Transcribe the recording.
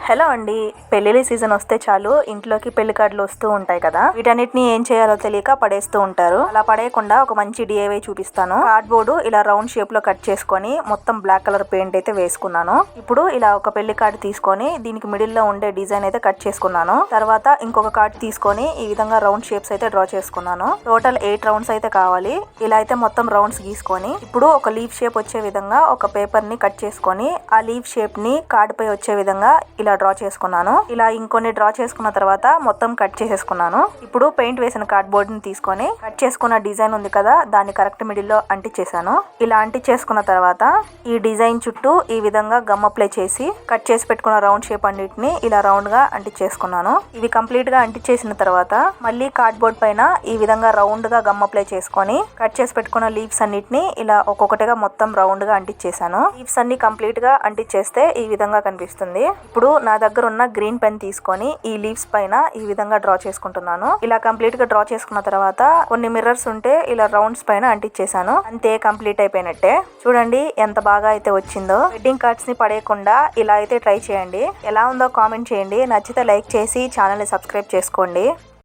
Hello అండి, పెళ్లిలి season వస్తే చాలు ఇంట్లోకి పెళ్లి కార్డులు వస్తూ ఉంటాయి కదా. వీటన్నిటిని ఏం చేయాలో తెలియక పడేస్తూ ఉంటారు. అలా పడేయకుండా ఒక మంచి డిఐవై చూపిస్తాను. కార్డ్ బోర్డు ఇలా రౌండ్ షేప్ లో కట్ చేసుకొని మొత్తం బ్లాక్ కలర్ పెయింట్ అయితే వేసుకున్నాను. ఇప్పుడు ఇలా ఒక పెళ్లి కార్డు తీసుకొని దీనికి మిడిల్ లో ఉండే డిజైన్ అయితే కట్ చేసుకున్నాను. తర్వాత ఇంకొక కార్డ్ తీసుకొని ఈ విధంగా రౌండ్ షేప్స్ అయితే డ్రా చేసుకున్నాను. టోటల్ 8 రౌండ్స్ అయితే కావాలి. ఇలా అయితే మొత్తం రౌండ్స్ గీసుకొని ఇప్పుడు ఒక లీఫ్ షేప్ వచ్చే విధంగా ఒక పేపర్ ని కట్ చేసుకొని ఆ లీఫ్ షేప్ ని కార్డ్ పై వచ్చే విధంగా ఇలా డ్రా చేసుకున్నాను. ఇలా ఇంకొన్ని డ్రా చేసుకున్న తర్వాత మొత్తం కట్ చేసేసుకున్నాను. ఇప్పుడు పెయింట్ వేసిన కార్డ్ బోర్డ్ ని తీసుకొని కట్ చేసుకున్న డిజైన్ ఉంది కదా, దాన్ని కరెక్ట్ మిడిల్ లో అంటించేసాను. ఇలా అంటించేసుకున్న తర్వాత ఈ డిజైన్ చుట్టూ ఈ విధంగా గమ్ అప్లై చేసి కట్ చేసి పెట్టుకున్న రౌండ్ షేప్ అన్నిటిని ఇలా రౌండ్ గా అంటించేసుకున్నాను. ఇవి కంప్లీట్ గా అంటించేసిన తర్వాత మళ్ళీ కార్డ్ బోర్డ్ పైన ఈ విధంగా రౌండ్ గా గమ్ అప్లై చేసుకొని కట్ చేసి పెట్టుకున్న లీవ్స్ అన్నిటిని ఇలా ఒక్కొక్కటిగా మొత్తం రౌండ్ గా అంటించేసాను. లీవ్స్ అన్ని కంప్లీట్ గా అంటించేస్తే ఈ విధంగా కనిపిస్తుంది. ఇప్పుడు నా దగ్గర ఉన్న గ్రీన్ పెన్ తీసుకొని ఈ లీవ్స్ పైన ఈ విధంగా డ్రా చేసుకుంటున్నాను. ఇలా కంప్లీట్ గా డ్రా చేసుకున్న తర్వాత కొన్ని మిర్రర్స్ ఉంటే ఇలా రౌండ్స్ పైన అంటించేసాను. అంతే, కంప్లీట్ అయిపోయినట్టే. చూడండి ఎంత బాగా అయితే వచ్చిందో. వెడ్డింగ్ కార్డ్స్ ని పడేయకుండా ఇలా అయితే ట్రై చేయండి. ఎలా ఉందో కామెంట్ చేయండి. నచ్చితే లైక్ చేసి ఛానల్ ని సబ్స్క్రైబ్ చేసుకోండి.